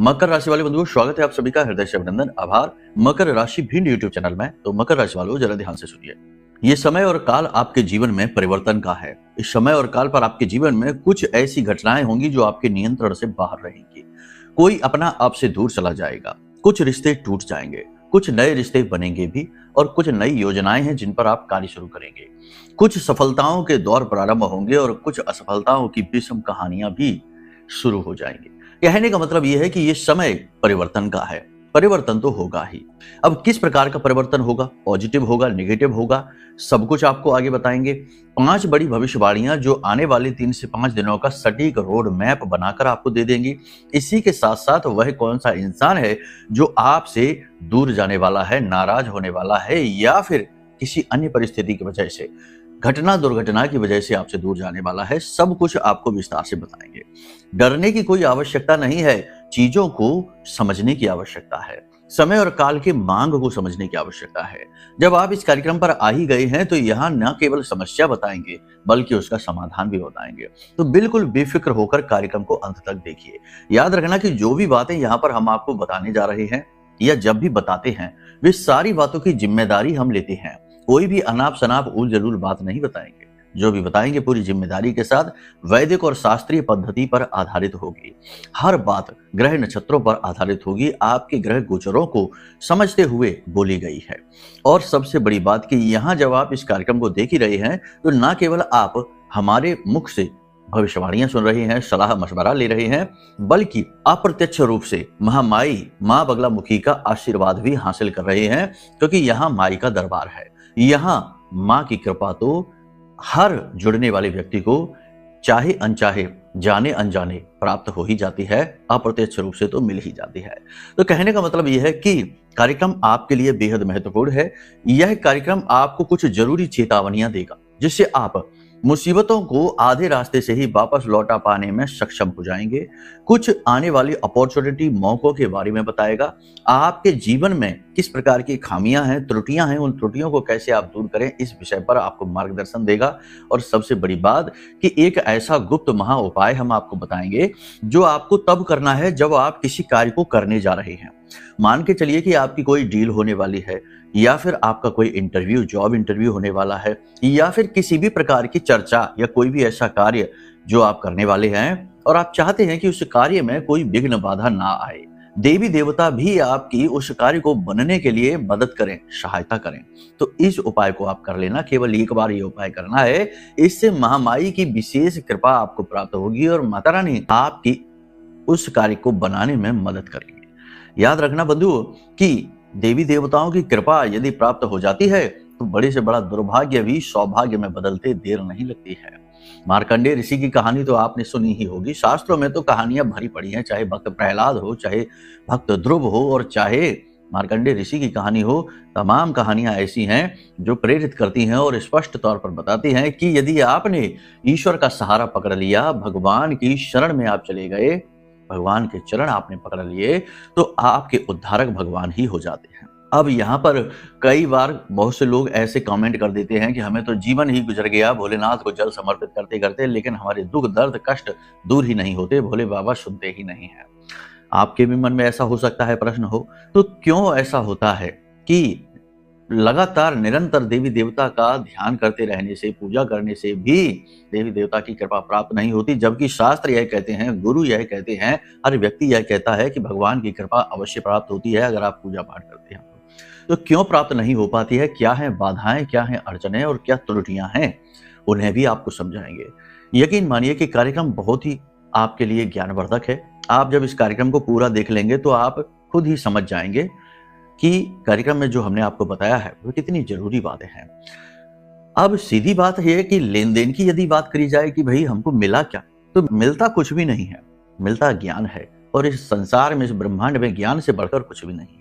मकर राशि वाले बंधुओं, स्वागत है आप सभी का हृदय से अभिनंदन, आभार। मकर राशि भिन्न यूट्यूब चैनल में। तो मकर राशि वालों, जरा ध्यान से सुनिए। ये समय और काल आपके जीवन में परिवर्तन का है। इस समय और काल पर आपके जीवन में कुछ ऐसी घटनाएं होंगी जो आपके नियंत्रण से बाहर रहेंगी। कोई अपना आपसे दूर चला जाएगा, कुछ रिश्ते टूट जाएंगे, कुछ नए रिश्ते बनेंगे भी, और कुछ नई योजनाएं हैं जिन पर आप कार्य शुरू करेंगे। कुछ सफलताओं के दौर प्रारंभ होंगे और कुछ असफलताओं की विषम कहानियां भी शुरू हो जाएंगी। कहने का मतलब यह है कि यह समय परिवर्तन का है। परिवर्तन तो होगा ही। अब किस प्रकार का परिवर्तन होगा, पॉजिटिव होगा, नेगेटिव होगा, सब कुछ आपको आगे बताएंगे। 5 बड़ी भविष्यवाणियां जो आने वाले 3 से 5 दिनों का सटीक रोड मैप बनाकर आपको दे देंगी। इसी के साथ साथ वह कौन सा इंसान है जो आपसे दूर जाने वाला है, नाराज होने वाला है, या फिर किसी अन्य परिस्थिति की वजह से, घटना दुर्घटना की वजह से आपसे दूर जाने वाला है, सब कुछ आपको विस्तार से बताएंगे। डरने की कोई आवश्यकता नहीं है, चीजों को समझने की आवश्यकता है। समय और काल के मांग को समझने की आवश्यकता है। जब आप इस कार्यक्रम पर आ ही गए हैं तो यहाँ न केवल समस्या बताएंगे बल्कि उसका समाधान भी बताएंगे। तो बिल्कुल बेफिक्र होकर कार्यक्रम को अंत तक देखिए। याद रखना कि जो भी बातें यहाँ पर हम आपको बताने जा रहे हैं या जब भी बताते हैं, वे सारी बातों की जिम्मेदारी हम लेते हैं। कोई भी अनाप शनाप उल जलूल बात नहीं बताएंगे। जो भी बताएंगे पूरी जिम्मेदारी के साथ वैदिक और शास्त्रीय पद्धति पर आधारित होगी। हर बात ग्रह नक्षत्रों पर आधारित होगी, आपके ग्रह गोचरों को समझते हुए बोली गई है। और सबसे बड़ी बात कि यहाँ जब आप इस कार्यक्रम को देख ही रहे हैं तो न केवल आप हमारे मुख से भविष्यवाणियां सुन रहे हैं, सलाह मशवरा ले रहे हैं, बल्कि अप्रत्यक्ष रूप से महामाई मां बगलामुखी का आशीर्वाद भी हासिल कर रहे हैं, क्योंकि यहाँ माई का दरबार है। यहाँ मां की कृपा तो हर जुड़ने वाले व्यक्ति को चाहे अनचाहे, जाने अनजाने प्राप्त हो ही जाती है, अप्रत्यक्ष रूप से तो मिल ही जाती है। तो कहने का मतलब यह है कि कार्यक्रम आपके लिए बेहद महत्वपूर्ण है। यह कार्यक्रम आपको कुछ जरूरी चेतावनियां देगा जिससे आप मुसीबतों को आधे रास्ते से ही वापस लौटा पाने में सक्षम हो जाएंगे। कुछ आने वाली अपॉर्चुनिटी, मौकों के बारे में बताएगा। आपके जीवन में किस प्रकार की खामियां हैं, त्रुटियां हैं, उन त्रुटियों को कैसे आप दूर करें, इस विषय पर आपको मार्गदर्शन देगा। और सबसे बड़ी बात कि एक ऐसा गुप्त महा उपाय हम आपको बताएंगे जो आपको तब करना है जब आप किसी कार्य को करने जा रहे हैं। मान के चलिए कि आपकी कोई डील होने वाली है, या फिर आपका कोई इंटरव्यू, जॉब इंटरव्यू होने वाला है, या फिर किसी भी प्रकार की चर्चा या कोई भी ऐसा कार्य जो आप करने वाले हैं और आप चाहते हैं कि उस कार्य में कोई विघ्न बाधा ना आए। देवी देवता भी आपकी उस कार्य को बनने के लिए मदद करें, सहायता करें। तो इस उपाय को आप कर लेना। केवल एक बार ये उपाय करना है, इससे महामाई की विशेष कृपा आपको प्राप्त होगी और माता रानी आपकी उस कार्य को बनाने में मदद करेंगे। याद रखना बंधुओं कि देवी देवताओं की कृपा यदि प्राप्त हो जाती है तो बड़े से बड़ा दुर्भाग्य भी सौभाग्य में बदलते देर नहीं लगती है। मार्कंडेय ऋषि की कहानी तो आपने सुनी ही होगी। शास्त्रों में तो कहानियां भरी पड़ी हैं, चाहे भक्त प्रहलाद हो, चाहे भक्त ध्रुव हो, और चाहे मार्कंडेय ऋषि की कहानी हो। तमाम कहानियां ऐसी हैं जो प्रेरित करती हैं और स्पष्ट तौर पर बताती हैं कि यदि आपने ईश्वर का सहारा पकड़ लिया, भगवान की शरण में आप चले गए, भगवान के चरण आपने पकड़ लिए, तो आपके उद्धारक भगवान ही हो जाते हैं। अब यहाँ पर कई बार बहुत से लोग ऐसे कमेंट कर देते हैं कि हमें तो जीवन ही गुजर गया भोलेनाथ को जल समर्पित करते करते, लेकिन हमारे दुख दर्द कष्ट दूर ही नहीं होते, भोले बाबा सुनते ही नहीं है। आपके भी मन में ऐसा हो सकता है प्रश्न हो, तो क्यों ऐसा होता है कि लगातार निरंतर देवी देवता का ध्यान करते रहने से, पूजा करने से भी देवी देवता की कृपा प्राप्त नहीं होती, जबकि शास्त्र यह कहते हैं, गुरु यह कहते हैं, हर व्यक्ति यह कहता है कि भगवान की कृपा अवश्य प्राप्त होती है अगर आप पूजा पाठ करते हैं। तो क्यों प्राप्त नहीं हो पाती है, क्या है बाधाएं, क्या है अड़चने और क्या त्रुटियां हैं, उन्हें भी आपको समझाएंगे। यकीन मानिए कि कार्यक्रम बहुत ही आपके लिए ज्ञानवर्धक है। आप जब इस कार्यक्रम को पूरा देख लेंगे तो आप खुद ही समझ जाएंगे कि कार्यक्रम में जो हमने आपको बताया है वो कितनी जरूरी बातें हैं। अब सीधी बात यह है कि लेन देन की यदि बात करी जाए कि भाई हमको मिला क्या, तो मिलता कुछ भी नहीं है, मिलता ज्ञान है। और इस संसार में, इस ब्रह्मांड में ज्ञान से बढ़कर कुछ भी नहीं है।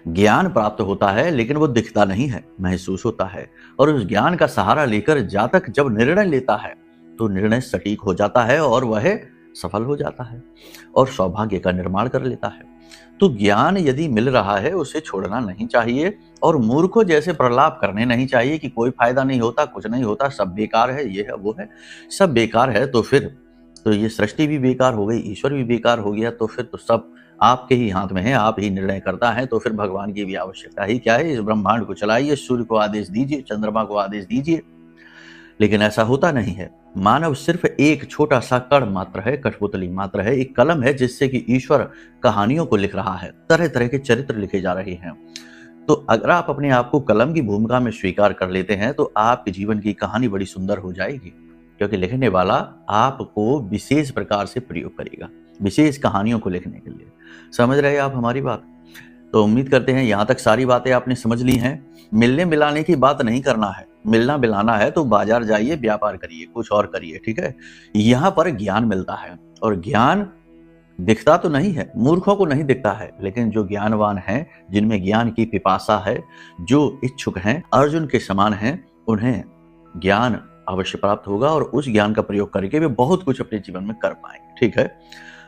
ज्ञान प्राप्त होता है लेकिन वो दिखता नहीं है, महसूस होता है। और उस ज्ञान का सहारा लेकर जातक जब निर्णय लेता है तो निर्णय सटीक हो जाता है और वह सफल हो जाता है और सौभाग्य का निर्माण कर लेता है। तो ज्ञान यदि मिल रहा है उसे छोड़ना नहीं चाहिए और मूर्खों जैसे प्रलाप करने नहीं चाहिए कि कोई फायदा नहीं होता, कुछ नहीं होता, सब बेकार है, ये है वो है। सब बेकार है तो फिर तो ये सृष्टि भी बेकार हो गई, ईश्वर भी बेकार हो गया, तो फिर तो सब आपके ही हाथ में है, आप ही निर्णय करता है, तो फिर भगवान की भी आवश्यकता ही क्या है। इस ब्रह्मांड को चलाइए, सूर्य को आदेश दीजिए, चंद्रमा को आदेश दीजिए, लेकिन ऐसा होता नहीं है। मानव सिर्फ एक छोटा सा कण मात्र है, कठपुतली मात्र है, एक कलम है जिससे कि ईश्वर कहानियों को लिख रहा है, तरह तरह के चरित्र लिखे जा रहे हैं। तो अगर आप अपने आप को कलम की भूमिका में स्वीकार कर लेते हैं तो आपके जीवन की कहानी बड़ी सुंदर हो जाएगी, क्योंकि लिखने वाला आपको विशेष प्रकार से प्रयोग करेगा, विशेष कहानियों को लिखने के लिए। समझ रहे हैं आप हमारी बात? तो उम्मीद करते हैं यहाँ तक सारी बातें आपने समझ ली हैं। मिलने मिलाने की बात नहीं करना है, मिलना मिलाना है तो बाजार जाइए, व्यापार करिए, कुछ और करिए, ठीक है। यहाँ पर ज्ञान मिलता है, और ज्ञान दिखता तो नहीं है, मूर्खों को नहीं दिखता है, लेकिन जो ज्ञानवान हैं, जिनमें ज्ञान की पिपासा है, जो इच्छुक हैं, अर्जुन के समान हैं, उन्हें ज्ञान अवश्य प्राप्त होगा और उस ज्ञान का प्रयोग करके वे बहुत कुछ अपने जीवन में कर पाएंगे, ठीक है।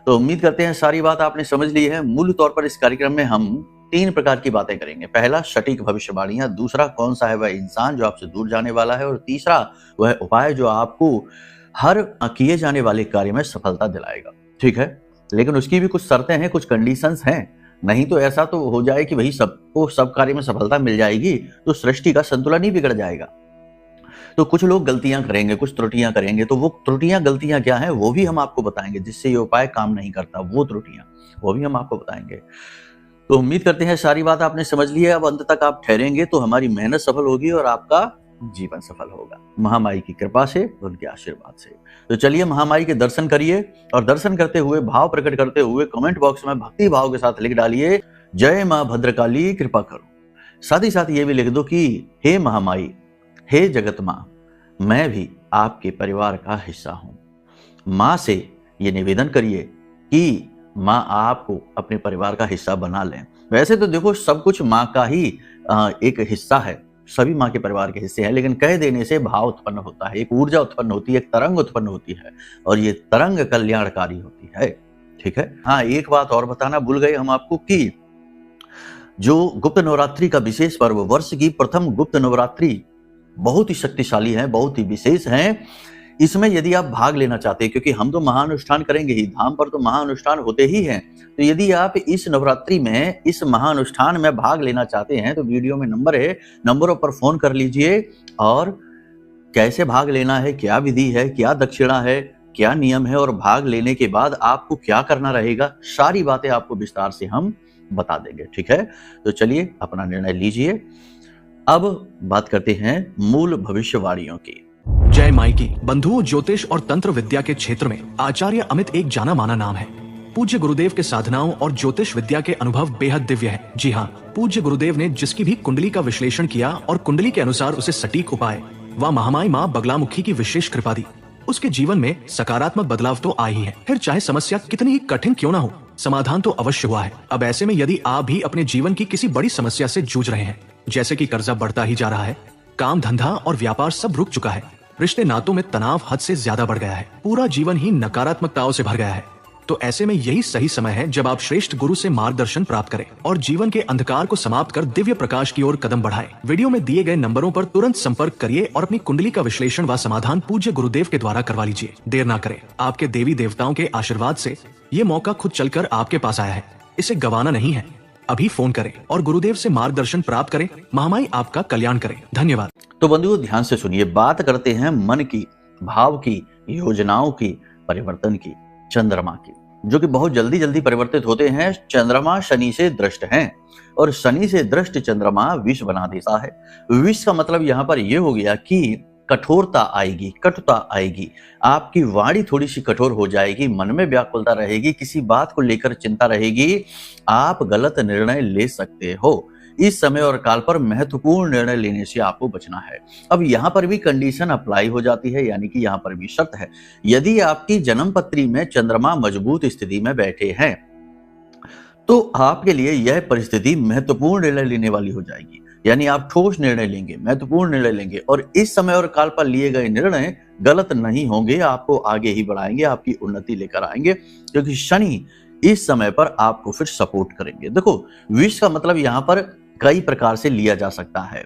तो उम्मीद करते हैं सारी बात आपने समझ ली है। मूल तौर पर इस कार्यक्रम में हम 3 प्रकार की बातें करेंगे। पहला, सटीक भविष्यवाणियां, दूसरा, कौन सा है वह इंसान जो आपसे दूर जाने वाला है, और तीसरा, वह उपाय जो आपको हर किए जाने वाले कार्य में सफलता दिलाएगा, ठीक है। लेकिन उसकी भी कुछ शर्तें हैं, कुछ कंडीशंस हैं, नहीं तो ऐसा तो हो जाए कि वही सबको सब कार्य में सफलता मिल जाएगी तो सृष्टि का संतुलन ही बिगड़ जाएगा। तो कुछ लोग गलतियां करेंगे, कुछ त्रुटियां करेंगे, तो वो त्रुटियां गलतियां क्या है वो भी हम आपको बताएंगे, जिससे ये उपाय काम नहीं करता, वो त्रुटियां वो भी हम आपको बताएंगे। तो उम्मीद करते हैं सारी बात आपने समझ ली है। अब अंत तक आप ठहरेंगे तो हमारी मेहनत सफल होगी और आपका जीवन सफल होगा, महामाई की कृपा से, उनके आशीर्वाद से। तो चलिए महामाई के दर्शन करिए, और दर्शन करते हुए, भाव प्रकट करते हुए कमेंट बॉक्स में भक्ति भाव के साथ लिख डालिए, जय मां भद्रकाली कृपा करो। साथ ही साथ ये भी लिख दो कि हे महामाई, हे जगत मां, मैं भी आपके परिवार का हिस्सा हूं। मां से ये निवेदन करिए कि मां आपको अपने परिवार का हिस्सा बना लें। वैसे तो देखो सब कुछ मां का ही एक हिस्सा है, सभी मां के परिवार के हिस्से हैं, लेकिन कह देने से भाव उत्पन्न होता है, एक ऊर्जा उत्पन्न होती है, एक तरंग उत्पन्न होती है, और ये तरंग कल्याणकारी होती है, ठीक है। हाँ, एक बात और बताना भूल गए हम आपको कि जो गुप्त नवरात्रि का विशेष पर्व, वर्ष की प्रथम गुप्त नवरात्रि बहुत ही शक्तिशाली है, बहुत ही विशेष है। इसमें यदि आप भाग लेना चाहते हैं, क्योंकि हम तो महाअनुष्ठान करेंगे ही, धाम पर तो महाअनुष्ठान होते ही हैं, तो यदि आप इस नवरात्रि में, इस महाअनुष्ठान में भाग लेना चाहते हैं तो वीडियो में नंबर है, नंबरों पर फोन कर लीजिए। और कैसे भाग लेना है, क्या विधि है, क्या दक्षिणा है, क्या नियम है, और भाग लेने के बाद आपको क्या करना रहेगा, सारी बातें आपको विस्तार से हम बता देंगे, ठीक है। तो चलिए अपना निर्णय लीजिए। अब बात करते हैं मूल भविष्यवाणियों की। जय माई की। बंधुओं, ज्योतिष और तंत्र विद्या के क्षेत्र में आचार्य अमित एक जाना माना नाम है। पूज्य गुरुदेव के साधनाओं और ज्योतिष विद्या के अनुभव बेहद दिव्य है। जी हाँ, पूज्य गुरुदेव ने जिसकी भी कुंडली का विश्लेषण किया और कुंडली के अनुसार उसे सटीक उपाय व महामाई माँ बगलामुखी की विशेष कृपा दी, उसके जीवन में सकारात्मक बदलाव तो आ ही है। फिर चाहे समस्या कितनी ही कठिन क्यों न हो, समाधान तो अवश्य हुआ है। अब ऐसे में यदि आप भी अपने जीवन की किसी बड़ी समस्या से जूझ रहे हैं, जैसे कि कर्जा बढ़ता ही जा रहा है, काम धंधा और व्यापार सब रुक चुका है, रिश्ते नातों में तनाव हद से ज्यादा बढ़ गया है, पूरा जीवन ही नकारात्मकताओं से भर गया है, तो ऐसे में यही सही समय है जब आप श्रेष्ठ गुरु से मार्गदर्शन प्राप्त करें और जीवन के अंधकार को समाप्त कर दिव्य प्रकाश की ओर कदम बढ़ाएं। वीडियो में दिए गए नंबरों पर तुरंत संपर्क करिए और अपनी कुंडली का विश्लेषण व समाधान पूज्य गुरुदेव के द्वारा करवा लीजिए। देर ना करें, आपके देवी देवताओं के आशीर्वाद से ये मौका खुद चलकर आपके पास आया है, इसे गंवाना नहीं है। अभी फोन करें और गुरुदेव से मार्गदर्शन प्राप्त करें। महामाई आपका कल्याण करें। धन्यवाद। तो बंधुओं, ध्यान से सुनिए, बात करते हैं मन की, भाव की, योजनाओं की, परिवर्तन की, चंद्रमा की, जो कि बहुत जल्दी जल्दी परिवर्तित होते हैं। चंद्रमा शनि से दृष्ट हैं और शनि से दृष्ट चंद्रमा विष बना देता है। विष का मतलब यहाँ पर यह हो गया कि कठोरता आएगी, कटुता आएगी, आपकी वाणी थोड़ी सी कठोर हो जाएगी, मन में व्याकुलता रहेगी, किसी बात को लेकर चिंता रहेगी, आप गलत निर्णय ले सकते हो। इस समय और काल पर महत्वपूर्ण निर्णय लेने से आपको बचना है। अब यहाँ पर भी कंडीशन अप्लाई हो जाती है, यानी कि यहाँ पर भी शर्त है, यदि आपकी जन्म पत्री में चंद्रमा मजबूत स्थिति में बैठे हैं तो आपके लिए यह परिस्थिति महत्वपूर्ण निर्णय लेने वाली हो जाएगी, यानी आप ठोस निर्णय लेंगे, महत्वपूर्ण निर्णय लेंगे, और इस समय और काल पर लिए गए निर्णय गलत नहीं होंगे, आपको आगे ही बढ़ाएंगे, आपकी उन्नति लेकर आएंगे, क्योंकि शनि इस समय पर आपको फिर सपोर्ट करेंगे। देखो, विष का मतलब यहाँ पर कई प्रकार से लिया जा सकता है।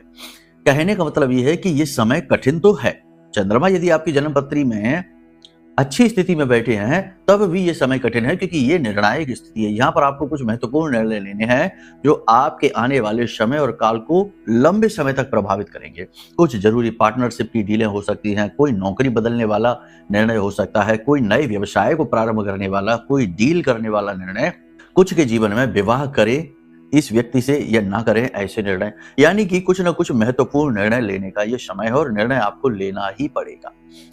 कहने का मतलब यह है कि यह समय कठिन तो है। चंद्रमा यदि आपकी जन्म पत्री में अच्छी स्थिति में बैठे हैं तब भी ये समय कठिन है, क्योंकि ये निर्णायक स्थिति है। यहाँ पर आपको कुछ महत्वपूर्ण निर्णय लेने हैं जो आपके आने वाले समय और काल को लंबे समय तक प्रभावित करेंगे। कुछ जरूरी पार्टनरशिप की डीलें हो सकती हैं, कोई नौकरी बदलने वाला निर्णय हो सकता है, कोई नए व्यवसाय को प्रारंभ करने वाला, कोई डील करने वाला निर्णय, कुछ के जीवन में विवाह करे इस व्यक्ति से या ना करें ऐसे निर्णय, यानी कि कुछ न कुछ महत्वपूर्ण निर्णय लेने का ये समय है और निर्णय आपको लेना ही पड़ेगा।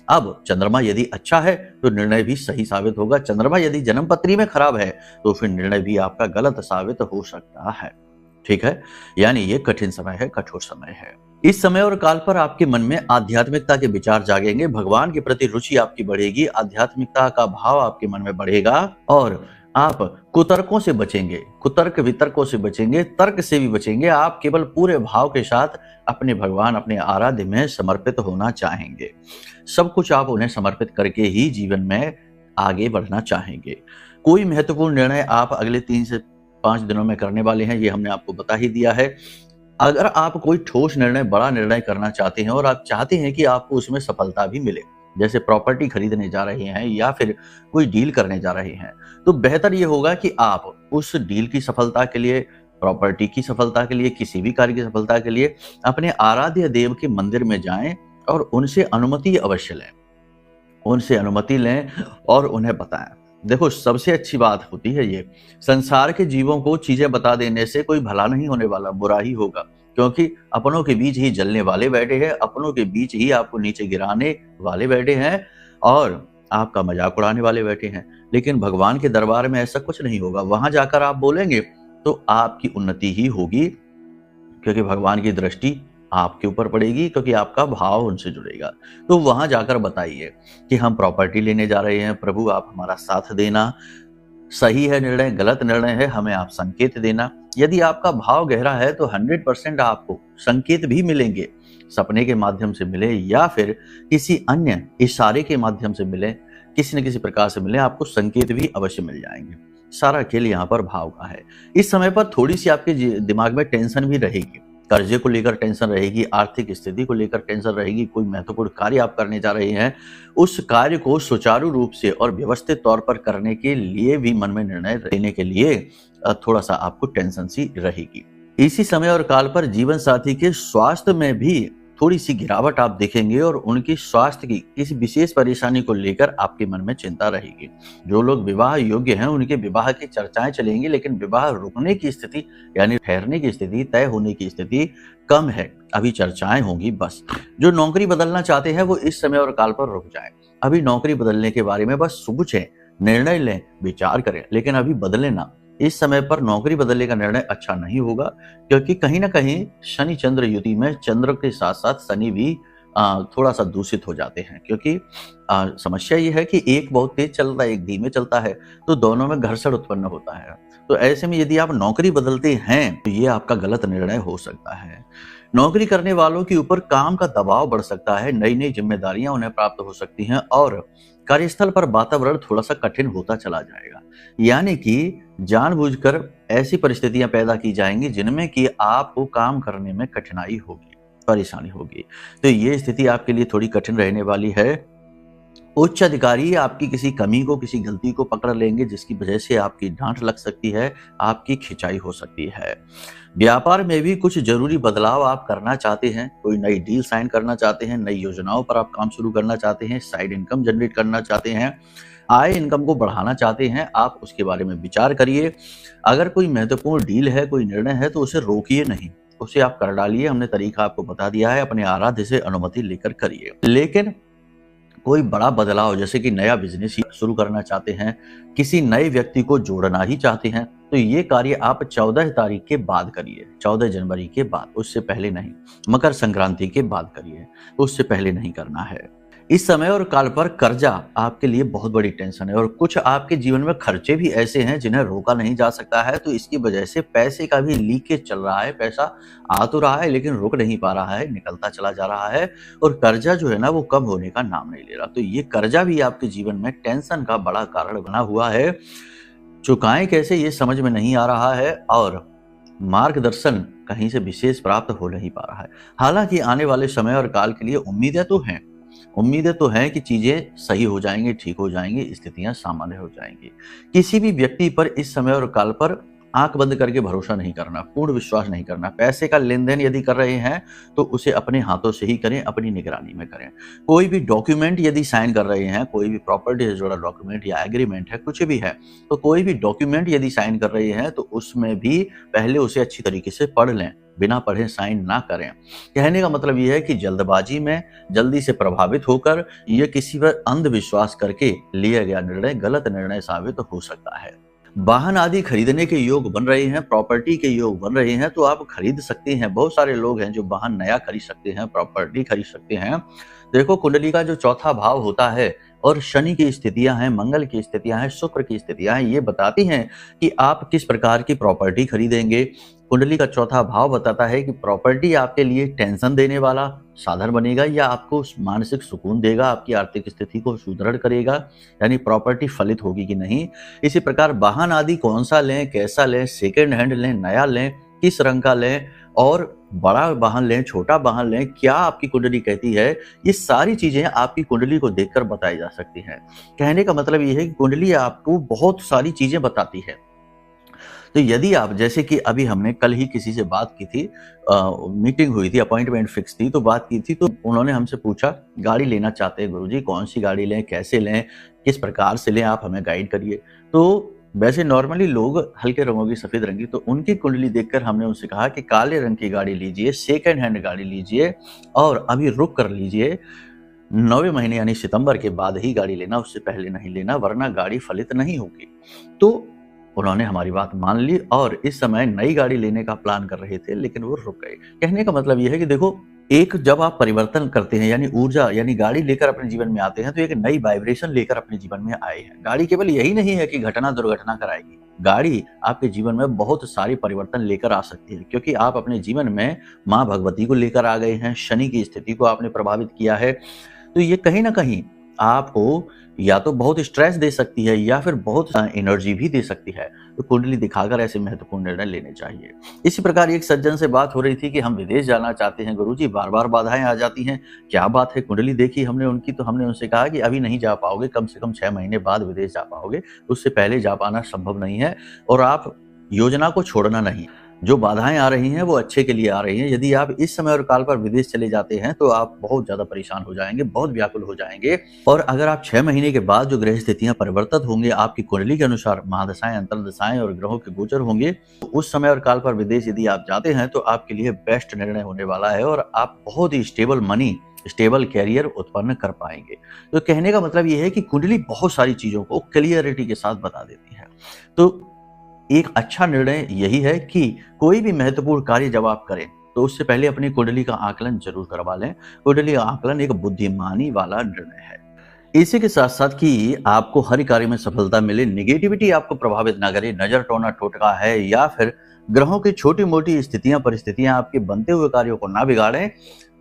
अब चंद्रमा यदि अच्छा है तो निर्णय भी सही साबित होगा, चंद्रमा यदि जन्म पत्री में खराब है तो फिर निर्णय भी आपका गलत साबित हो सकता है। ठीक है, यानी ये कठिन समय है, कठोर समय है। इस समय और काल पर आपके मन में आध्यात्मिकता के विचार जागेंगे, भगवान के प्रति रुचि आपकी बढ़ेगी, आध्यात्मिकता का भाव आपके मन में बढ़ेगा और आप कुतर्कों से बचेंगे, कुतर्क वितर्कों से बचेंगे, तर्क से भी बचेंगे। आप केवल पूरे भाव के साथ अपने भगवान, अपने आराध्य में समर्पित होना चाहेंगे। सब कुछ आप उन्हें समर्पित करके ही जीवन में आगे बढ़ना चाहेंगे। कोई महत्वपूर्ण निर्णय आप अगले 3 से 5 दिनों में करने वाले हैं, ये हमने आपको बता ही दिया है। अगर आप कोई ठोस निर्णय, बड़ा निर्णय करना चाहते हैं और आप चाहते हैं कि आपको उसमें सफलता भी मिले, जैसे प्रॉपर्टी खरीदने जा रहे हैं या फिर कोई डील करने जा रहे हैं, तो बेहतर ये होगा कि आप उस डील की सफलता के लिए, प्रॉपर्टी की सफलता के लिए, किसी भी कार्य की सफलता के लिए अपने आराध्य देव के मंदिर में जाएं और उनसे अनुमति अवश्य लें, उनसे अनुमति लें और उन्हें बताएं। देखो, सबसे अच्छी बात होती है ये, संसार के जीवों को चीजें बता देने से कोई भला नहीं होने वाला, बुरा ही होगा, क्योंकि अपनों के बीच ही जलने वाले बैठे हैं, अपनों के बीच ही आपको नीचे गिराने वाले बैठे हैं और आपका मजाक उड़ाने वाले बैठे हैं। लेकिन भगवान के दरबार में ऐसा कुछ नहीं होगा। वहां जाकर आप बोलेंगे तो आपकी उन्नति ही होगी, क्योंकि भगवान की दृष्टि आपके ऊपर पड़ेगी, क्योंकि आपका भाव उनसे जुड़ेगा। तो वहां जाकर बताइए कि हम प्रॉपर्टी लेने जा रहे हैं, प्रभु आप हमारा साथ देना, सही है निर्णय, गलत निर्णय है, हमें आप संकेत देना। यदि आपका भाव गहरा है तो 100% आपको संकेत भी मिलेंगे, सपने के माध्यम से मिले या फिर किसी अन्य इशारे के माध्यम से मिले, किसी न किसी प्रकार से मिले, आपको संकेत भी अवश्य मिल जाएंगे। सारा खेल यहाँ पर भाव का है। इस समय पर थोड़ी सी आपके दिमाग में टेंशन भी रहेगी, कर्जे को लेकर टेंशन रहेगी, आर्थिक स्थिति को लेकर टेंशन रहेगी। कोई महत्वपूर्ण कार्य आप करने जा रहे हैं, उस कार्य को सुचारू रूप से और व्यवस्थित तौर पर करने के लिए भी मन में निर्णय लेने के लिए थोड़ा सा आपको टेंशन सी रहेगी। इसी समय और काल पर जीवन साथी के स्वास्थ्य में भी थोड़ी सी गिरावट आप देखेंगे और उनकी स्वास्थ्य की किसी विशेष परेशानी को लेकर आपके मन में चिंता रहेगी। जो लोग विवाह योग्य हैं उनके विवाह की चर्चाएं चलेंगी, लेकिन विवाह रुकने की स्थिति यानी ठहरने की स्थिति, तय होने की स्थिति कम है, अभी चर्चाएं होंगी बस। जो नौकरी बदलना चाहते हैं वो इस समय और काल पर रुक जाए, अभी नौकरी बदलने के बारे में बस सोचें, निर्णय लें, विचार करें, लेकिन अभी बदले ना। इस समय पर नौकरी बदलने का निर्णय अच्छा नहीं होगा, क्योंकि कहीं ना कहीं शनि चंद्र युति में चंद्र के साथ साथ शनि भी थोड़ा सा दूषित हो जाते हैं, क्योंकि समस्या ये है कि एक बहुत तेज चलता है, एक धीमे चलता है, तो दोनों में घर्षण उत्पन्न होता है। तो ऐसे में यदि आप नौकरी बदलते हैं तो ये आपका गलत निर्णय हो सकता है। नौकरी करने वालों के ऊपर काम का दबाव बढ़ सकता है, नई नई जिम्मेदारियां उन्हें प्राप्त हो सकती हैं और कार्यस्थल पर वातावरण थोड़ा सा कठिन होता चला जाएगा। यानी कि जानबूझकर ऐसी परिस्थितियां पैदा की जाएंगी जिनमें कि आपको काम करने में कठिनाई होगी, परेशानी होगी। तो ये स्थिति आपके लिए थोड़ी कठिन रहने वाली है। उच्च अधिकारी आपकी किसी कमी को, किसी गलती को पकड़ लेंगे, जिसकी वजह से आपकी डांट लग सकती है, आपकी खिंचाई हो सकती है। व्यापार में भी कुछ जरूरी बदलाव आप करना चाहते हैं, कोई नई डील साइन करना चाहते हैं, नई योजनाओं पर आप काम शुरू करना चाहते हैं, साइड इनकम जनरेट करना चाहते हैं, आय इनकम को बढ़ाना चाहते हैं, आप उसके बारे में विचार करिए। अगर कोई महत्वपूर्ण डील है, कोई निर्णय है तो उसे रोकिए नहीं, उसे आप कर डालिए। हमने तरीका आपको बता दिया है, अपने आराध्य से अनुमति लेकर करिए। लेकिन कोई बड़ा बदलाव जैसे कि नया बिजनेस शुरू करना चाहते हैं, किसी नए व्यक्ति को जोड़ना ही चाहते हैं, तो ये कार्य आप 14 तारीख के बाद करिए, 14 जनवरी के बाद, उससे पहले नहीं। मकर संक्रांति के बाद करिए, उससे पहले नहीं करना है। इस समय और काल पर कर्जा आपके लिए बहुत बड़ी टेंशन है और कुछ आपके जीवन में खर्चे भी ऐसे हैं जिन्हें रोका नहीं जा सकता है, तो इसकी वजह से पैसे का भी लीकेज चल रहा है। पैसा आ तो रहा है लेकिन रुक नहीं पा रहा है, निकलता चला जा रहा है और कर्जा जो है ना वो कम होने का नाम नहीं ले रहा। तो ये कर्जा भी आपके जीवन में टेंशन का बड़ा कारण बना हुआ है। चुकाएं कैसे ये समझ में नहीं आ रहा है और मार्गदर्शन कहीं से विशेष प्राप्त हो नहीं पा रहा है। हालांकि आने वाले समय और काल के लिए उम्मीदें तो हैं, उम्मीदें तो हैं कि चीजें सही हो जाएंगी, ठीक हो जाएंगी, स्थितियां सामान्य हो जाएंगी। किसी भी व्यक्ति पर इस समय और काल पर आंख बंद करके भरोसा नहीं करना, पूर्ण विश्वास नहीं करना। पैसे का लेन देन यदि कर रहे हैं तो उसे अपने हाथों से ही करें, अपनी निगरानी में करें। कोई भी डॉक्यूमेंट यदि साइन कर रहे हैं, कोई भी प्रॉपर्टी से जुड़ा डॉक्यूमेंट या एग्रीमेंट है, कुछ भी है, तो कोई भी डॉक्यूमेंट यदि साइन कर रहे हैं तो उसमें भी पहले उसे अच्छी तरीके से पढ़ लें, बिना पढ़े साइन ना करें। कहने का मतलब यह है कि जल्दबाजी में, जल्दी से प्रभावित होकर या किसी पर अंधविश्वास करके लिया गया निर्णय गलत निर्णय साबित हो सकता है। वाहन आदि खरीदने के योग बन रहे हैं, प्रॉपर्टी के योग बन रहे हैं तो आप खरीद सकते हैं। बहुत सारे लोग हैं जो वाहन नया खरीद सकते हैं, प्रॉपर्टी खरीद सकते हैं। देखो, कुंडली का जो चौथा भाव होता है और शनि की स्थितियां हैं, मंगल की स्थितियां हैं, शुक्र की स्थितियां हैं, ये बताती हैं कि आप किस प्रकार की प्रॉपर्टी खरीदेंगे। कुंडली का चौथा भाव बताता है कि प्रॉपर्टी आपके लिए टेंशन देने वाला साधन बनेगा या आपको मानसिक सुकून देगा, आपकी आर्थिक स्थिति को सुदृढ़ करेगा, यानी प्रॉपर्टी फलित होगी कि नहीं। इसी प्रकार वाहन आदि कौन सा लें, कैसा लें, सेकेंड हैंड लें, नया लें, किस रंग का लें, और बड़ा वाहन लें, छोटा वाहन लें, क्या आपकी कुंडली कहती है, ये सारी चीजें आपकी कुंडली को देखकर बताई जा सकती हैं। कहने का मतलब ये है कि कुंडली आपको बहुत सारी चीजें बताती है। तो यदि आप, जैसे कि अभी हमने कल ही किसी से बात की थी, मीटिंग हुई थी, अपॉइंटमेंट फिक्स थी, तो बात की थी, तो उन्होंने हमसे पूछा गाड़ी लेना चाहते हैं गुरुजी, कौन सी गाड़ी लें, कैसे लें, किस प्रकार से लें, आप हमें गाइड करिए। तो वैसे नॉर्मली लोग हल्के रंगों की, सफेद रंग की, तो उनकी कुंडली देखकर हमने उनसे कहा कि काले रंग की गाड़ी लीजिए, सेकेंड हैंड गाड़ी लीजिए और अभी रुक कर लीजिए। 9वें महीने यानी सितंबर के बाद ही गाड़ी लेना, उससे पहले नहीं लेना, वरना गाड़ी फलित नहीं होगी। तो उन्होंने हमारी बात मान ली और इस समय नई गाड़ी लेने का प्लान कर रहे थे, लेकिन वो रुक गए। कहने का मतलब यह है कि देखो, एक जब आप परिवर्तन करते हैं, यानी ऊर्जा, यानी गाड़ी लेकर अपने जीवन में आते हैं, तो एक नई वाइब्रेशन लेकर अपने जीवन में आए हैं। गाड़ी केवल यही नहीं है कि घटना दुर्घटना कराएगी, गाड़ी आपके जीवन में बहुत सारी परिवर्तन लेकर आ सकती है, क्योंकि आप अपने जीवन में माँ भगवती को लेकर आ गए हैं, शनि की स्थिति को आपने प्रभावित किया है। तो ये कहीं ना कहीं आपको या तो बहुत स्ट्रेस दे सकती है या फिर बहुत एनर्जी भी दे सकती है। तो कुंडली दिखाकर ऐसे महत्वपूर्ण निर्णय लेने चाहिए। इसी प्रकार एक सज्जन से बात हो रही थी कि हम विदेश जाना चाहते हैं गुरुजी, बार बार बाधाएं आ जाती हैं, क्या बात है। कुंडली देखी हमने उनकी, तो हमने उनसे कहा कि अभी नहीं जा पाओगे, कम से कम 6 महीने बाद विदेश जा पाओगे, उससे पहले जा पाना संभव नहीं है। और आप योजना को छोड़ना नहीं, जो बाधाएं आ रही हैं वो अच्छे के लिए आ रही हैं। यदि आप इस समय और काल पर विदेश चले जाते हैं तो आप बहुत ज्यादा परेशान हो जाएंगे, बहुत व्याकुल हो जाएंगे। और अगर आप 6 महीने के बाद जो ग्रह स्थितियां परिवर्तित होंगे, आपकी कुंडली के अनुसार महादशाएं, अंतर्दशाएं और ग्रहों के गोचर होंगे, तो उस समय और काल पर विदेश यदि आप जाते हैं तो आपके लिए बेस्ट निर्णय होने वाला है और आप बहुत ही स्टेबल मनी, स्टेबल कैरियर उत्पन्न कर पाएंगे। तो कहने का मतलब यह है कि कुंडली बहुत सारी चीजों को क्लियरिटी के साथ बता देती है। तो एक अच्छा निर्णय यही है कि कोई भी महत्वपूर्ण कार्य जब आप करें तो उससे पहले अपनी कुंडली का आकलन जरूर करवा लें। कुंडली का आकलन एक बुद्धिमानी वाला निर्णय है। इसी के साथ साथ कि आपको हर कार्य में सफलता मिले, निगेटिविटी आपको प्रभावित ना करे, नजर टोना टोटका है या फिर ग्रहों की छोटी मोटी स्थितियां परिस्थितियां आपके बनते हुए कार्यों को ना बिगाड़ें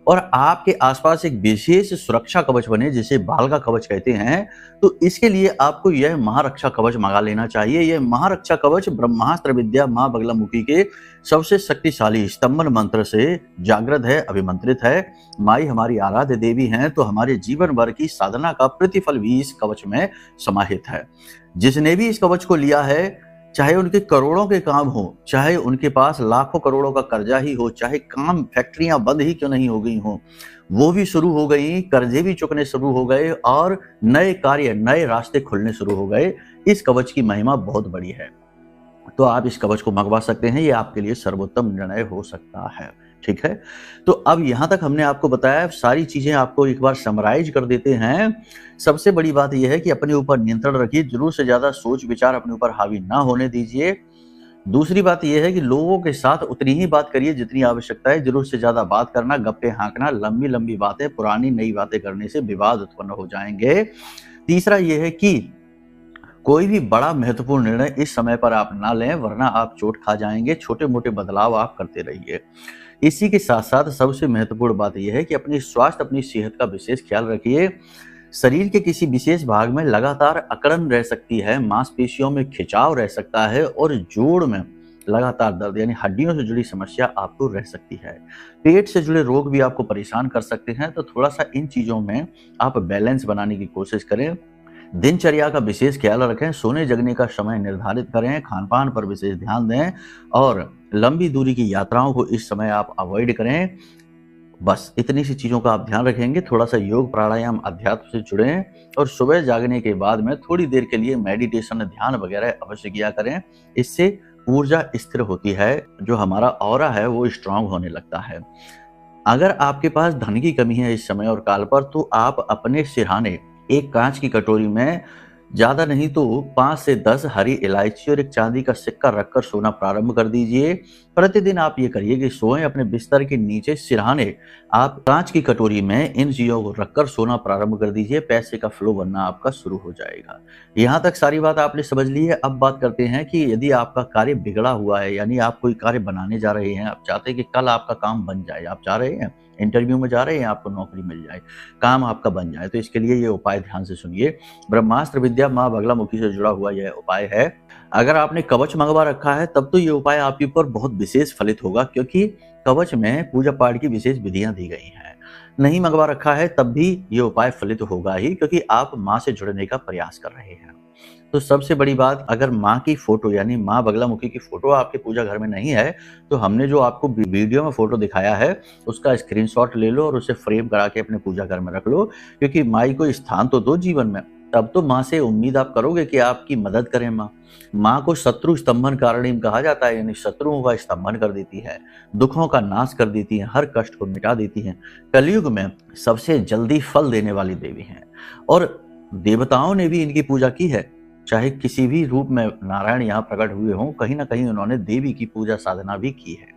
और आपके आसपास एक विशेष सुरक्षा कवच बने, जिसे बाल का कवच कहते हैं। तो इसके लिए आपको यह महारक्षा कवच मंगा लेना चाहिए। यह महारक्षा कवच ब्रह्मास्त्र विद्या मां बगलामुखी के सबसे शक्तिशाली स्तंभन मंत्र से जागृत है, अभिमंत्रित है। माई हमारी आराध्य देवी हैं, तो हमारे जीवन भर की साधना का प्रतिफल भी इस कवच में समाहित है। जिसने भी इस कवच को लिया है, चाहे उनके करोड़ों के काम हो, चाहे उनके पास लाखों करोड़ों का कर्जा ही हो, चाहे काम फैक्ट्रियां बंद ही क्यों नहीं हो गई हो, वो भी शुरू हो गई, कर्जे भी चुकने शुरू हो गए और नए कार्य, नए रास्ते खुलने शुरू हो गए। इस कवच की महिमा बहुत बड़ी है, तो आप इस कवच को मंगवा सकते हैं। ये आपके लिए सर्वोत्तम निर्णय हो सकता है। ठीक है, तो अब यहां तक हमने आपको बताया, सारी चीजें आपको एक बार समराइज कर देते हैं। सबसे बड़ी बात यह है कि अपने ऊपर नियंत्रण रखिए, जरूर से ज्यादा सोच विचार अपने ऊपर हावी ना होने दीजिए। दूसरी बात यह है कि लोगों के साथ उतनी ही बात करिए जितनी आवश्यकता है। जरूर से ज्यादा बात करना, गप्पे हाँकना, लंबी लंबी बातें, पुरानी नई बातें करने से विवाद उत्पन्न हो जाएंगे। तीसरा यह है कि कोई भी बड़ा महत्वपूर्ण निर्णय इस समय पर आप ना लें, वरना आप चोट खा जाएंगे। छोटे मोटे बदलाव आप करते रहिए। इसी के साथ साथ सबसे महत्वपूर्ण बात यह है कि अपनी स्वास्थ्य, अपनी सेहत का विशेष ख्याल रखिए। शरीर के किसी विशेष भाग में लगातार अकड़न रह सकती है, मांसपेशियों में खिंचाव रह सकता है और जोड़ में लगातार दर्द यानी हड्डियों से जुड़ी समस्या आपको रह सकती है। पेट से जुड़े रोग भी आपको परेशान कर सकते हैं, तो थोड़ा-सा इन चीज़ों में आप बैलेंस बनाने की कोशिश करें। दिनचर्या का विशेष ख्याल रखें, सोने-जगने का समय निर्धारित करें, खान-पान पर विशेष ध्यान दें और लंबी दूरी की यात्राओं को इस समय आप अवॉइड करें। बस इतनी सी चीज़ों का आप ध्यान रखेंगे, थोड़ा-सा योग, प्राणायाम, अध्यात्म से जुड़ें और सुबह जागने के बाद में थोड़ी देर के लिए मेडिटेशन, ध्यान वगैरह अवश्य किया करें। इससे ऊर्जा स्थिर होती है, जो हमारा ऑरा है वो स्ट्रॉन्ग होने लगता है। अगर आपके पास धन की कमी है इस समय और काल पर, तो आप अपने सिरहाने एक कांच की कटोरी में ज़्यादा नहीं तो 5 से 10 हरी इलायची और एक चांदी का सिक्का रखकर सोना प्रारंभ कर दीजिए। प्रतिदिन आप ये करिए कि सोएं अपने बिस्तर के नीचे सिरहाने आप कांच की कटोरी में इन चीज़ों को रखकर सोना प्रारंभ कर दीजिए। पैसे का फ्लो बनना आपका शुरू हो जाएगा। यहाँ तक सारी बात आपने समझ ली है। अब बात करते हैं कि यदि आपका कार्य बिगड़ा हुआ है, यानी आप कोई कार्य बनाने जा रहे हैं, आप चाहते हैं कि कल आपका काम बन जाए, आप चाह रहे हैं इंटरव्यू में जा रहे हैं, आपको नौकरी मिल जाए, काम आपका बन जाए, तो इसके लिए ये उपाय ध्यान से सुनिए। ब्रह्मास्त्र विद्या माँ बगलामुखी से जुड़ा हुआ यह उपाय है। अगर आपने कवच मंगवा रखा है तब तो ये उपाय आपके ऊपर बहुत विशेष फलित होगा, क्योंकि कवच में पूजा पाठ की विशेष विधियां दी गई हैं। नहीं मंगवा रखा है तब भी ये उपाय फलित होगा ही, क्योंकि आप माँ से जुड़ने का प्रयास कर रहे हैं। तो सबसे बड़ी बात, अगर माँ की फोटो यानी माँ बगलामुखी की फोटो आपके पूजा घर में नहीं है, तो हमने जो आपको वीडियो में फोटो दिखाया है उसका स्क्रीनशॉट ले लो और उसे फ्रेम करा के अपने पूजा घर में रख लो, क्योंकि माई को स्थान तो दो जीवन में, तब तो माँ से उम्मीद आप करोगे कि आपकी मदद करें। माँ को शत्रु स्तंभन कारणीम कहा जाता है, यानी शत्रुओं का स्तंभन कर देती है, दुखों का नाश कर देती है, हर कष्ट को मिटा देती है। कलयुग में सबसे जल्दी फल देने वाली देवी हैं और देवताओं ने भी इनकी पूजा की है। चाहे किसी भी रूप में नारायण यहाँ प्रकट हुए हों, कहीं ना कहीं उन्होंने देवी की पूजा साधना भी की है।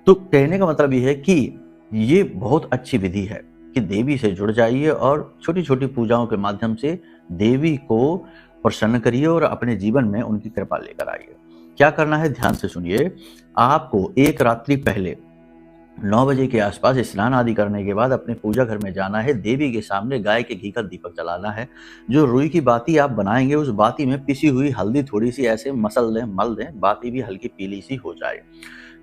तो कहने का मतलब ये है कि ये बहुत अच्छी विधि है कि देवी से जुड़ जाइए और छोटी छोटी पूजाओं के माध्यम से देवी को प्रसन्न करिए और अपने जीवन में उनकी कृपा लेकर आइए। क्या करना है ध्यान से सुनिए। आपको एक रात्रि पहले 9 बजे के आसपास स्नान आदि करने के बाद अपने पूजा घर में जाना है। देवी के सामने गाय के घी का दीपक जलाना है। जो रुई की बाती आप बनाएंगे उस बाती में पिसी हुई हल्दी थोड़ी सी ऐसे मसल दें, मल दें, बाती भी हल्की पीली सी हो जाए।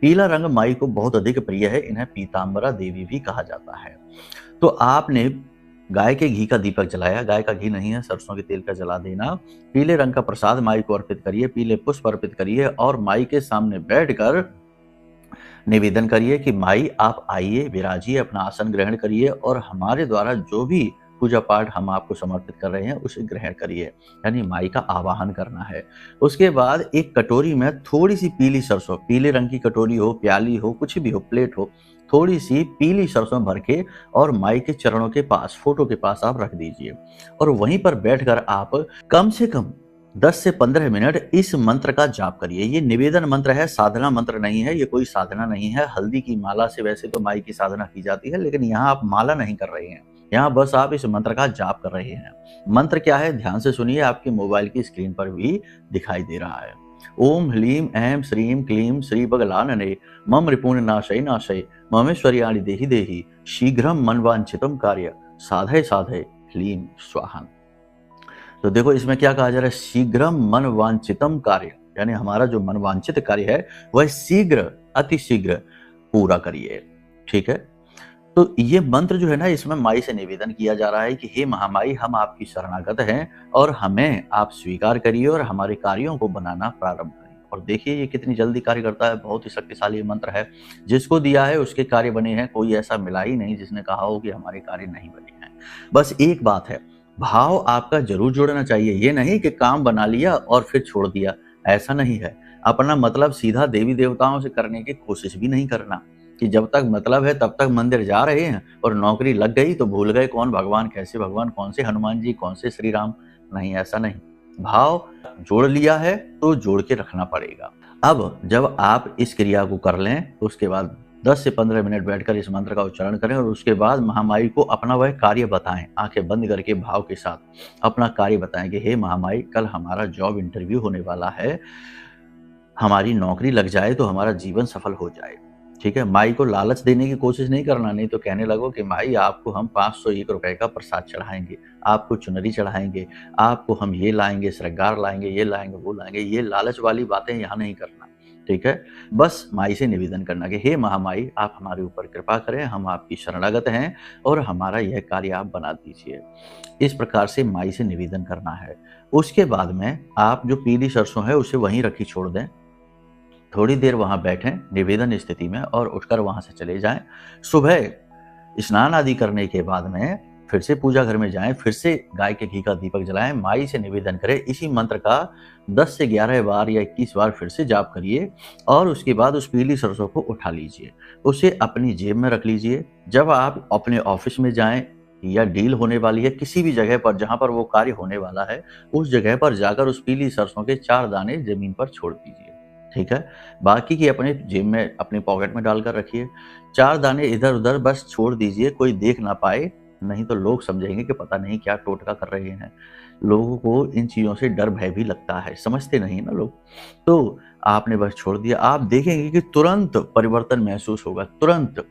पीला रंग माई को बहुत अधिक प्रिय है, इन्हें पीताम्बरा देवी भी कहा जाता है। तो आपने गाय के घी का दीपक जलाया, गाय का घी नहीं है सरसों के तेल का जला देना। पीले रंग का प्रसाद माई को अर्पित करिए, पीले पुष्प अर्पित करिए और माई के सामने बैठकर निवेदन करिए कि माई आप आइए, विराजिए, अपना आसन ग्रहण करिए और हमारे द्वारा जो भी पूजा पाठ हम आपको समर्पित कर रहे हैं उसे ग्रहण करिए, यानी माई का आवाहन करना है। उसके बाद एक कटोरी में थोड़ी सी पीली सरसों, पीले रंग की कटोरी हो, प्याली हो, कुछ भी हो, प्लेट हो, थोड़ी सी पीली सरसों भर के और माई के चरणों के पास, फोटो के पास आप रख दीजिए और वहीं पर बैठकर आप कम से कम 10 से 15 मिनट इस मंत्र का जाप करिए। ये निवेदन मंत्र है, साधना मंत्र नहीं है, ये कोई साधना नहीं है। हल्दी की माला से वैसे तो माई की साधना की जाती है, लेकिन यहाँ आप माला नहीं कर रहे हैं, यहाँ बस आप इस मंत्र का जाप कर रहे हैं। मंत्र क्या है ध्यान से सुनिए, आपके मोबाइल की स्क्रीन पर भी दिखाई दे रहा है। ओम ह्लीम ऐं श्रीम क्लीम श्री बगलानने मम रिपुण नाशय नाशय ममेश्वर्याणि देहि देहि शीघ्रम मनवांछितम कार्य साधय साधय ह्लीम स्वाहा। तो देखो इसमें क्या कहा जा रहा है, शीघ्रम मन वांछितम कार्य, यानी हमारा जो मनवांछित कार्य है वह शीघ्र, अति शीघ्र पूरा करिए। ठीक है, तो ये मंत्र जो है ना, इसमें माई से निवेदन किया जा रहा है कि हे महामाई, हम आपकी शरणागत हैं और हमें आप स्वीकार करिए और हमारे कार्यों को बनाना प्रारंभ करिए। और देखिए ये कितनी जल्दी कार्य करता है, बहुत ही शक्तिशाली मंत्र है। जिसको दिया है उसके कार्य बने हैं, कोई ऐसा मिला ही नहीं जिसने कहा हो कि हमारे कार्य नहीं बने हैं। बस एक बात है, भाव आपका जरूर जोड़ना चाहिए। ये नहीं कि काम बना लिया और फिर छोड़ दिया, ऐसा नहीं है। अपना मतलब सीधा देवी देवताओं से करने की कोशिश भी नहीं करना कि जब तक मतलब है तब तक मंदिर जा रहे हैं और नौकरी लग गई तो भूल गए कौन भगवान, कैसे भगवान, कौन से हनुमान जी, कौन से श्री राम। नहीं, ऐसा नहीं। भाव जोड़ लिया है तो जोड़ के रखना पड़ेगा। अब जब आप इस क्रिया को कर लें तो उसके बाद 10 से 15 मिनट बैठकर इस मंत्र का उच्चारण करें और उसके बाद महामाई को अपना वह कार्य बताएं। आंखें बंद करके भाव के साथ अपना कार्य बताएं कि हे महामाई, कल हमारा जॉब इंटरव्यू होने वाला है, हमारी नौकरी लग जाए तो हमारा जीवन सफल हो जाए। ठीक है, माई को लालच देने की कोशिश नहीं करना, नहीं तो कहने लगो कि माई आपको हम 501 रुपए का प्रसाद चढ़ाएंगे, आपको चुनरी चढ़ाएंगे, आपको हम ये लाएंगे, श्रृंगार लाएंगे, ये लाएंगे, वो लाएंगे। ये लालच वाली बातें यहाँ नहीं करना। ठीक है। बस माई से निवेदन करना कि हे महामाई, आप हमारे ऊपर कृपा करें, हम आपकी शरणागत हैं और हमारा यह कार्य आप बना दीजिए। इस प्रकार से माई से निवेदन करना है। उसके बाद में आप जो पीली सरसों है उसे वहीं रखी छोड़ दें। थोड़ी देर वहां बैठें निवेदन स्थिति में और उठकर वहां से चले जाएं। सुबह स्नान आदि करने के बाद में फिर से पूजा घर में जाएं, फिर से गाय के घी का दीपक जलाएं, माई से निवेदन करें। इसी मंत्र का 10 से 11 बार या 21 बार फिर से जाप करिए और उसके बाद उस पीली सरसों को उठा लीजिए, उसे अपनी जेब में रख लीजिए। जब आप अपने ऑफिस में जाएं या डील होने वाली है, किसी भी जगह पर जहां पर वो कार्य होने वाला है, उस जगह पर जाकर उस पीली सरसों के 4 दाने जमीन पर छोड़ दीजिए, ठीक है। बाकी की अपने जेब में, अपने पॉकेट में डालकर रखिए। 4 दाने इधर उधर बस छोड़ दीजिए, कोई देख ना पाए, नहीं तो लोग समझेंगे कि पता नहीं क्या टोटका कर रहे हैं। लोगों को इन चीज़ों से डर भय भी लगता है, समझते नहीं ना लोग। तो आपने बस छोड़ दिया। आप देखेंगे कि तुरंत परिवर्तन महसूस होगा। तुरंत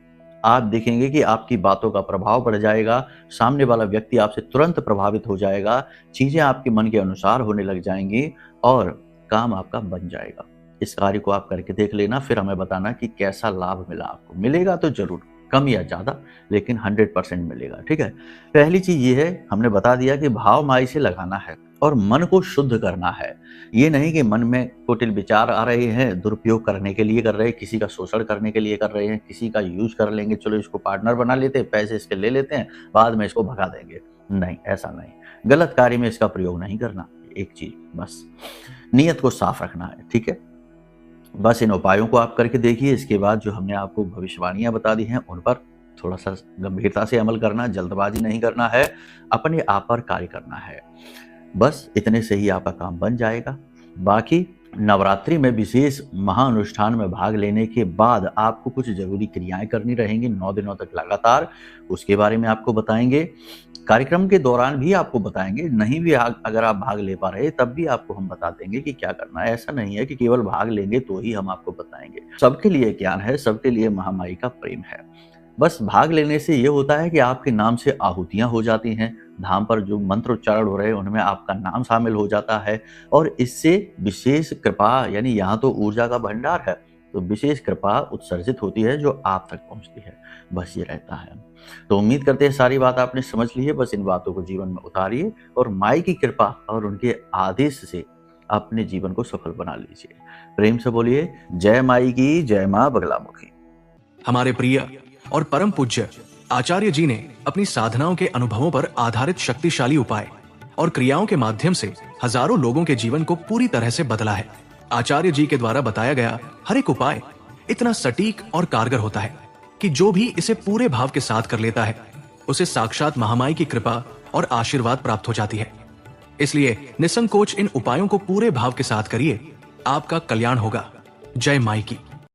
आप देखेंगे कि आपकी बातों का प्रभाव पड़ जाएगा, सामने वाला व्यक्ति आपसे तुरंत प्रभावित हो जाएगा, चीज़ें आपके मन के अनुसार होने लग जाएंगी और काम आपका बन जाएगा। इस कार्य को आप करके देख लेना, फिर हमें बताना कि कैसा लाभ मिला आपको। मिलेगा तो जरूर, कम या ज़्यादा, लेकिन 100% मिलेगा, ठीक है। पहली चीज़ ये है, हमने बता दिया कि भाव माई से लगाना है और मन को शुद्ध करना है। ये नहीं कि मन में कुटिल विचार आ रहे हैं, दुरुपयोग करने के लिए कर रहे हैं, किसी का शोषण करने के लिए कर रहे हैं, किसी का यूज कर लेंगे, चलो इसको पार्टनर बना लेते हैं, पैसे इसके ले लेते हैं, बाद में इसको भगा देंगे। नहीं, ऐसा नहीं। गलत कार्य में इसका प्रयोग नहीं करना। एक चीज बस नियत को साफ रखना है, ठीक है। बस इन उपायों को आप करके देखिए। इसके बाद जो हमने आपको भविष्यवाणियां बता दी हैं उन पर थोड़ा सा गंभीरता से अमल करना, जल्दबाजी नहीं करना है, अपने आप पर कार्य करना है। बस इतने से ही आपका काम बन जाएगा। बाकी नवरात्रि में विशेष महाअनुष्ठान में भाग लेने के बाद आपको कुछ जरूरी क्रियाएं करनी रहेंगी 9 दिनों तक लगातार, उसके बारे में आपको बताएंगे। कार्यक्रम के दौरान भी आपको बताएंगे, नहीं भी अगर आप भाग ले पा रहे तब भी आपको हम बता देंगे कि क्या करना है। ऐसा नहीं है कि केवल भाग लेंगे तो ही हम आपको बताएंगे। सबके लिए ज्ञान है, सबके लिए महामाई का प्रेम है। बस भाग लेने से ये होता है कि आपके नाम से आहुतियां हो जाती हैं, धाम पर जो मंत्र उच्चारण हो रहे हैं उनमें आपका नाम शामिल हो जाता है और इससे विशेष कृपा, यानी यहाँ तो ऊर्जा का भंडार है तो विशेष कृपा उत्सर्जित होती है जो आप तक पहुंचती है। बस ये रहता है। तो उम्मीद करते हैं सारी बात आपने समझ ली है। बस इन बातों को जीवन में उतारिए और माई की कृपा और उनके आदेश से अपने जीवन को सफल बना लीजिए। प्रेम से बोलिए जय माई की, जय मां बगलामुखी। हमारे प्रिय और परम पूज्य आचार्य जी ने अपनी साधनाओं के अनुभवों पर आधारित शक्तिशाली उपाय और क्रियाओं के माध्यम से हजारों लोगों के जीवन को पूरी तरह से बदला है। आचार्य जी के द्वारा बताया गया हर एक उपाय इतना सटीक और कारगर होता है कि जो भी इसे पूरे भाव के साथ कर लेता है उसे साक्षात महामाई की कृपा और आशीर्वाद प्राप्त हो जाती है। इसलिए निसंकोच इन उपायों को पूरे भाव के साथ करिए, आपका कल्याण होगा। जय माई की।